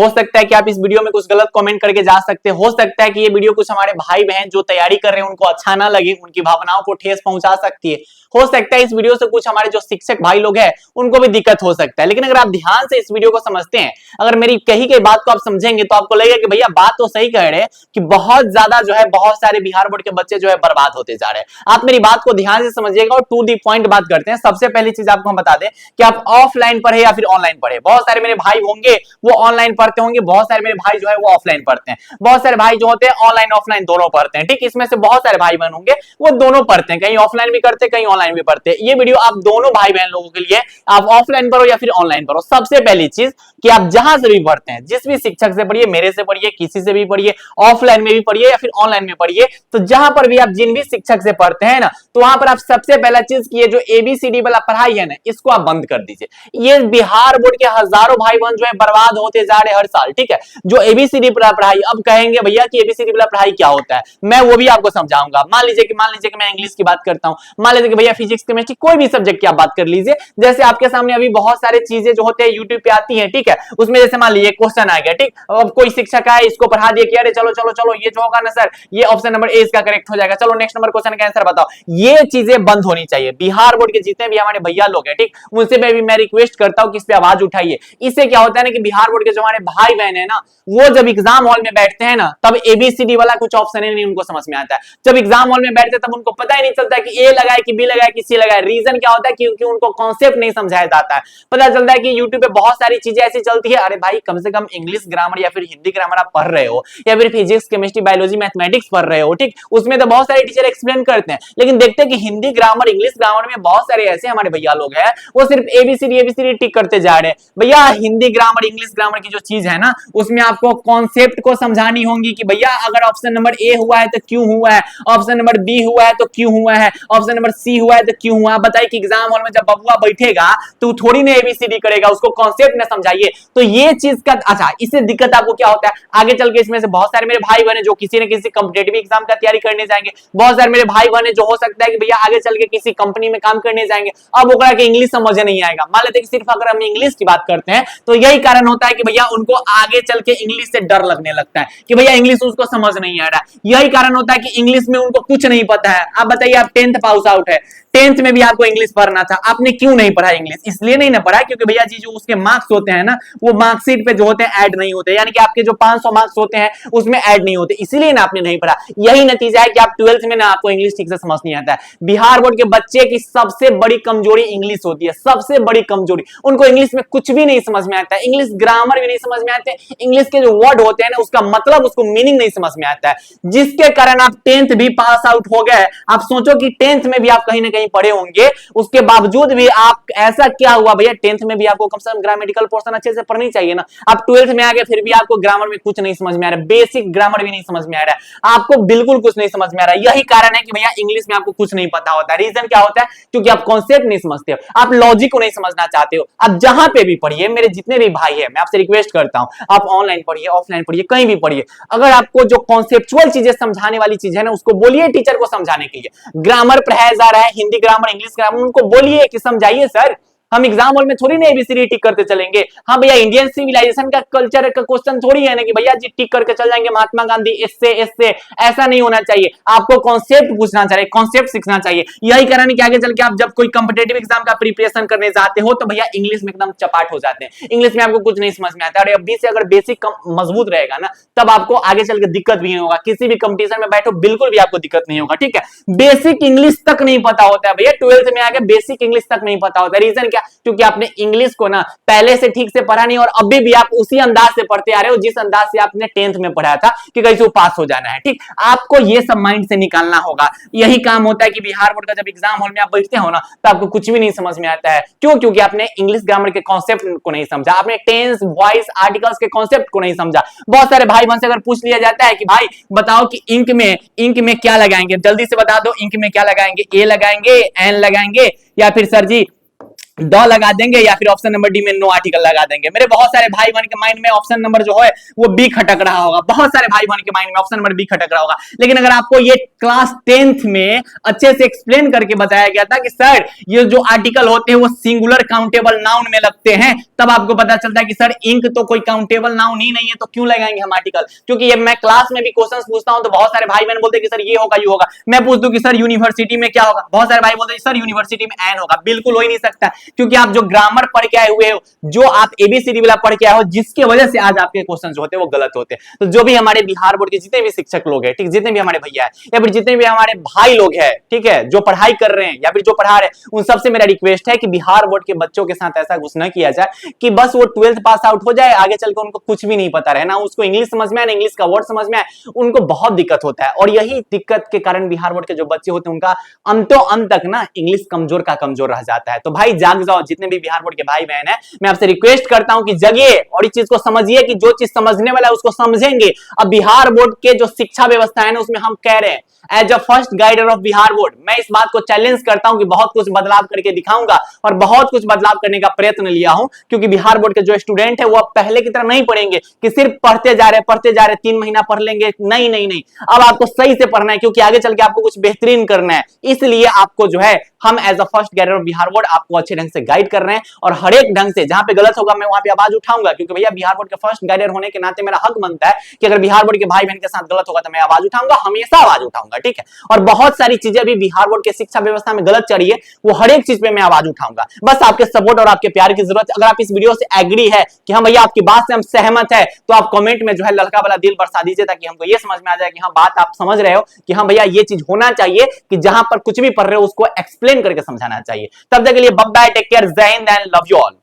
हो सकता है कि आप इस वीडियो में कुछ गलत कमेंट करके जा सकते हैं, हो सकता है कि ये वीडियो कुछ हमारे भाई बहन जो तैयारी कर रहे हैं उनको अच्छा ना लगे, उनकी भावनाओं को ठेस पहुंचा सकती है, हो सकता है इस वीडियो से कुछ हमारे जो शिक्षक भाई लोग हैं उनको भी दिक्कत हो सकता है। लेकिन अगर आप ध्यान से इस वीडियो को समझते हैं, अगर मेरी कही गई बात को आप समझेंगे तो आपको लगेगा कि भैया बात तो सही कह रहे हैं कि बहुत ज्यादा जो है बहुत सारे बिहार बोर्ड के बच्चे जो है बर्बाद होते जा रहे हैं। आप मेरी बात को ध्यान से समझिएगा और टू दी पॉइंट बात करते हैं। सबसे पहली चीज आपको हम बता दें कि आप ऑफलाइन पढ़े या फिर ऑनलाइन पढ़े, बहुत सारे मेरे भाई होंगे वो ऑनलाइन पढ़ते होंगे, बहुत सारे मेरे भाई जो है वो ऑफलाइन पढ़ते हैं, बहुत सारे भाई जो होते हैं ऑनलाइन ऑफलाइन दोनों पढ़ते हैं, ठीक। इसमें से बहुत सारे भाई बहन होंगे वो दोनों पढ़ते हैं, कहीं ऑफलाइन भी करते हैं कहीं ऑनलाइन भी पढ़ते हैं। ये वीडियो आप दोनों भाई बहन लोगों के लिए, आप ऑफलाइन पढ़ो या फिर ऑनलाइन पढ़ो, सबसे पहली चीज कि आप जहां से भी पढ़ते हैं, जिस भी शिक्षक से पढ़िए, मेरे से पढ़िए, किसी से भी पढ़िए, ऑफलाइन में भी पढ़िए या फिर ऑनलाइन में पढ़िए, तो जहां पर भी आप जिन भी शिक्षक से पढ़ते हैं ना, तो वहां पर आप सबसे पहला चीज की ये जो एबीसीडी वाला पढ़ाई है ना, इसको आप बंद कर दीजिए। ये बिहार बोर्ड के हजारों भाई बहन जो है बर्बाद होते जा रहे हर साल, ठीक है। जो एबीसीडी पढ़ाई, अब कहेंगे भैया कि एबीसीडी वाला पढ़ाई क्या होता है, मैं वो भी आपको समझाऊंगा। मान लीजिए कि मैं इंग्लिश की बात करता हूं, मान लीजिए कि भैया फिजिक्स केमिस्ट्री कोई भी सब्जेक्ट की आप बात कर लीजिए, जैसे आपके सामने अभी बहुत सारे चीजें जो होते हैं यूट्यूब पे आती है, ठीक है। उसमें जैसे मान लीजिए क्वेश्चन आ गया, ठीक, अब कोई शिक्षक आए इसको पढ़ा दिया कि अरे चलो चलो चलो ये जो होगा ना सर, ये ऑप्शन नंबर ए इसका करेक्ट हो जाएगा, चलो नेक्स्ट नंबर क्वेश्चन का आंसर बताओ। ये चीजें बंद होनी चाहिए। बिहार बोर्ड के जितने भी हमारे भैया लोग हैं, ठीक, उनसे भी मैं रिक्वेस्ट करता हूं कि इस पे आवाज उठाइए। इससे क्या होता है ना कि बिहार बोर्ड के जो हमारे भाई बहन है ना, वो जब एग्जाम हॉल में बैठते हैं ना, तब एबीसीडी वाला कुछ ऑप्शन ही नहीं उनको समझ में आता है। जब एग्जाम हॉल में बैठते हैं तब उनको पता ही नहीं चलता है कि ए लगाए कि बी लगाए कि सी लगाए। रीजन क्या होता है, क्योंकि उनको कॉन्सेप्ट नहीं समझाया जाता है। पता चलता है कि यूट्यूब पे बहुत सारी चीजें ऐसी चलती है, अरे भाई कम से कम इंग्लिश ग्रामर या फिर हिंदी ग्रामर आप पढ़ रहे हो, या फिर फिजिक्स केमिस्ट्री बायोलॉजी मैथमेटिक्स पढ़ रहे हो, ठीक, उसमें तो बहुत सारे टीचर एक्सप्लेन करते हैं। लेकिन देखते हैं कि हिंदी ग्रामर इंग्लिश ग्रामर में बहुत सारे ऐसे हमारे भैया लोग हैं वो सिर्फ एबीसीडी टिक करते जा रहे हैं। भैया हिंदी ग्रामर इंग्लिश ग्रामर की जो चीज है ना, उसमें आपको कॉन्सेप्ट को समझानी होगी कि भैया अगर ऑप्शन नंबर ए हुआ है तो क्यों हुआ है, ऑप्शन नंबर बी हुआ है तो क्यों हुआ है, ऑप्शन नंबर सी हुआ है तो क्यों हुआ। बताइए कि एग्जाम हॉल में जब बबुआ बैठेगा तो थोड़ी ना एबीसीडी करेगा, उसको कॉन्सेप्ट ना समझाइए। तो ये चीज का अच्छा, इससे दिक्कत आपको क्या होता है आगे चल के, इसमें से बहुत सारे मेरे भाई बहन जो किसी न किसी कॉम्पिटिटिव एग्जाम का तैयारी करने जाएंगे, बहुत सारे मेरे भाई बहन जो हो सकता है कि भैया आगे चल के किसी कंपनी में काम करने जाएंगे, अब ओकरा के इंग्लिश समझ नहीं आएगा। मान लेते हैं कि सिर्फ अगर हम इंग्लिश की बात करते हैं तो यही कारण होता है कि भैया उनको आगे चल के इंग्लिश से डर लगने लगता है कि भैया इंग्लिश उसको समझ नहीं आ रहा है। यही कारण होता है कि इंग्लिश में उनको कुछ नहीं पता है। आप बताइए, आप 10th पास आउट है, 10th में भी आपको इंग्लिश पढ़ना था, आपने क्यों नहीं पढ़ा इंग्लिश? इसलिए नहीं ना पढ़ा क्योंकि भैया जी जो उसके मार्क्स होते हैं ना, वो मार्कशीट पे जो होते हैं ऐड नहीं होते, यानी कि आपके जो 500 मार्क्स होते हैं उसमें ऐड नहीं होते, इसलिए ना आपने नहीं पढ़ा। यही नतीजा है कि आप 12th में ना आपको इंग्लिश ठीक से समझ नहीं आता है। बिहार बोर्ड के बच्चे की सबसे बड़ी कमजोरी इंग्लिश होती है, सबसे बड़ी कमजोरी। उनको इंग्लिश में कुछ भी नहीं समझ में आता है, इंग्लिश ग्रामर भी नहीं समझ में आते, इंग्लिश के जो वर्ड होते हैं ना उसका मतलब उसको मीनिंग नहीं समझ में आता है, जिसके कारण आप 10th भी पास आउट हो गए। आप सोचो कि 10th में भी आप कहीं ना कहीं पढ़े होंगे, उसके बावजूद भी आप ऐसा क्या हुआ भैया, 10th में भी आपको कम से कम ग्रामेटिकल पोर्शन अच्छे से पढ़नी चाहिए ना। आप 12th में आ गए फिर भी आपको ग्रामर में कुछ नहीं समझ में आ रहा है, बेसिक ग्रामर भी नहीं समझ में आ रहा है, आपको बिल्कुल कुछ नहीं समझ में आ रहा है। यही कारण है कि भैया इंग्लिश में आपको कुछ नहीं पता होता है। रीजन क्या होता है, क्योंकि आप कॉन्सेप्ट नहीं समझते हो, आप लॉजिक को नहीं समझना चाहते हो। आप जहां पे भी पढ़िए, मेरे जितने भी भाई है मैं आपसे रिक्वेस्ट करता हूं, आप ऑनलाइन पढ़िए ऑफलाइन पढ़िए कहीं भी पढ़िए, अगर आपको जो कॉन्सेप्चुअल चीजें समझाने वाली चीज है ना उसको बोलिए टीचर को समझाने के लिए। ग्रामर पढ़ाया जा रहा है, हिंदी ग्रामर इंग्लिश ग्रामर, उनको बोलिए कि समझाइए सर, हम एग्जाम हॉल में थोड़ी ना एबीसीडी टिक करते चलेंगे। हाँ भैया, इंडियन सिविलाइजेशन का कल्चर का क्वेश्चन थोड़ी है ना कि भैया जी टिक करके चल जाएंगे महात्मा गांधी इससे ऐसा नहीं होना चाहिए। आपको कॉन्सेप्ट पूछना चाहिए, कॉन्सेप्ट सीखना चाहिए। यही कारण है कि आगे चल के आप जब कोई कॉम्पिटिटिव एग्जाम का प्रिपरेशन करने जाते हो तो भैया इंग्लिश में एकदम चपाट हो जाते हैं, इंग्लिश में आपको कुछ नहीं समझ में आता है। अभी से अगर बेसिक मजबूत रहेगा ना तब आपको आगे चल के दिक्कत भी नहीं होगा, किसी भी कंपटीशन में बैठो बिल्कुल भी आपको दिक्कत नहीं होगा, ठीक है। बेसिक इंग्लिश तक नहीं पता होता है भैया, 12th में आके बेसिक इंग्लिश तक नहीं पता होता है। रीजन क्या, क्योंकि आपने इंग्लिश को ना पहले से ठीक से पढ़ा नहीं और अभी भी आप उसी अंदाज से पढ़ते आ रहे हो जिस अंदाज से आपने 10th में पढ़ा था कि कैसे पास हो जाना है, ठीक। आपको ये सब माइंड से निकालना होगा। यही काम होता है कि बिहार बोर्ड का जब एग्जाम हॉल में आप बैठते हो ना तो आपको कुछ भी नहीं समझ में आता है। क्यों? क्योंकि आपने इंग्लिश ग्रामर के कॉन्सेप्ट को नहीं समझा, आपने टेंस वॉइस आर्टिकल्स के कॉन्सेप्ट को नहीं समझा। बहुत सारे भाई बहन से अगर पूछ लिया जाता है कि भाई बताओ कि इंक में क्या लगाएंगे, जल्दी से बता दो, इंक में क्या लगाएंगे, ए लगाएंगे, एन लगाएंगे या फिर सर जी द लगा देंगे या फिर ऑप्शन नंबर डी में नो आर्टिकल लगा देंगे। मेरे बहुत सारे भाई बहन के माइंड में ऑप्शन नंबर जो है वो बी खटक रहा होगा, बहुत सारे भाई बहन के माइंड में ऑप्शन नंबर बी खटक रहा होगा। लेकिन अगर आपको ये क्लास 10th में अच्छे से एक्सप्लेन करके बताया गया था कि सर ये जो आर्टिकल होते हैं वो सिंगुलर काउंटेबल नाउन में लगते हैं, तब आपको पता चलता है कि सर इंक तो कोई काउंटेबल नाउन ही नहीं है, तो क्यों लगाएंगे हम आर्टिकल। क्योंकि ये मैं क्लास में भी क्वेश्चंस पूछता हूं तो बहुत सारे भाई बहन बोलते हैं कि सर ये होगा ये होगा, मैं पूछ दूं कि सर यूनिवर्सिटी में क्या होगा, बहुत सारे भाई बोलते हैं सर यूनिवर्सिटी में एन होगा। बिल्कुल हो ही नहीं सकता, क्योंकि आप जो ग्रामर पढ़ के आए हुए हो, जो आप एबीसीडी वाला पढ़ के आए हो, जिसके वजह से आज आपके क्वेश्चन जो होते हैं वो गलत होते हैं। तो जो भी हमारे बिहार बोर्ड के जितने भी शिक्षक लोग हैं, ठीक, जितने भी हमारे भैया है या फिर जितने भी हमारे भाई लोग हैं, ठीक है, जो पढ़ाई कर रहे हैं या फिर जो पढ़ा रहे हैं, उन सबसे मेरा रिक्वेस्ट है कि बिहार बोर्ड के बच्चों के साथ ऐसा कुछ न किया जाए कि बस वो 12th पास आउट हो जाए, आगे चलकर उनको कुछ भी नहीं पता रहे, ना उसको इंग्लिश समझ में आए ना इंग्लिश का वर्ड समझ में आए, उनको बहुत दिक्कत होता है। और यही दिक्कत के कारण बिहार बोर्ड के जो बच्चे होते हैं उनका अंतों अंत तक ना इंग्लिश कमजोर का कमजोर रह जाता है। तो भाई जाग जाओ, जितने भी बिहार बोर्ड के भाई बहन है, मैं आपसे रिक्वेस्ट करता हूं कि जगिए और इस चीज को समझिए कि जो चीज समझने वाला है उसको समझेंगे। अब बिहार बोर्ड के जो शिक्षा व्यवस्था है ना, उसमें हम कह रहे हैं as a first guider of Bihar board, मैं इस बात को चैलेंज करता हूं कि बहुत कुछ बदलाव करके दिखाऊंगा और बहुत कुछ बदलाव करने का प्रयत्न लिया हूं। क्योंकि बिहार बोर्ड के जो स्टूडेंट है वो अब पहले की तरह नहीं पढ़ेंगे कि सिर्फ पढ़ते जा रहे 3 महीना पढ़ लेंगे, नहीं नहीं नहीं, अब आपको सही से पढ़ना है, क्योंकि आगे चल के आपको कुछ बेहतरीन करना है। इसलिए आपको जो है हम as a first guider of Bihar board आपको अच्छे ढंग से गाइड कर रहे हैं, और हर एक ढंग से जहां पे गलत होगा मैं वहां पे आवाज उठाऊंगा। क्योंकि भैया बिहार बोर्ड के फर्स्ट गाइडर होने के नाते मेरा हक बनता है कि अगर बिहार बोर्ड के भाई बहन के साथ गलत होगा तो मैं आवाज उठाऊंगा, हमेशा आवाज उठाऊंगा, ठीक है। और बहुत सारी चीजें भी बिहार बोर्ड के शिक्षा व्यवस्था में गलत चल रही है, वो हर एक चीज पे मैं आवाज उठाऊंगा। बस आपके सपोर्ट और आपके प्यार की जरूरत है। अगर आप इस वीडियो से एग्री है कि हम भैया आपकी बात से हम सहमत है, तो आप कमेंट में जो है लड़का वाला दिल बरसा दीजिए, ताकि हमको ये समझ में आ जाए कि हाँ बात आप समझ रहे हो, कि हाँ भैया ये चीज होना चाहिए कि जहां पर कुछ भी पढ़ रहे हो उसको एक्सप्लेन करके समझाना चाहिए। तब तक के लिए बाय बाय, टेक केयर, जय Hind and love you all.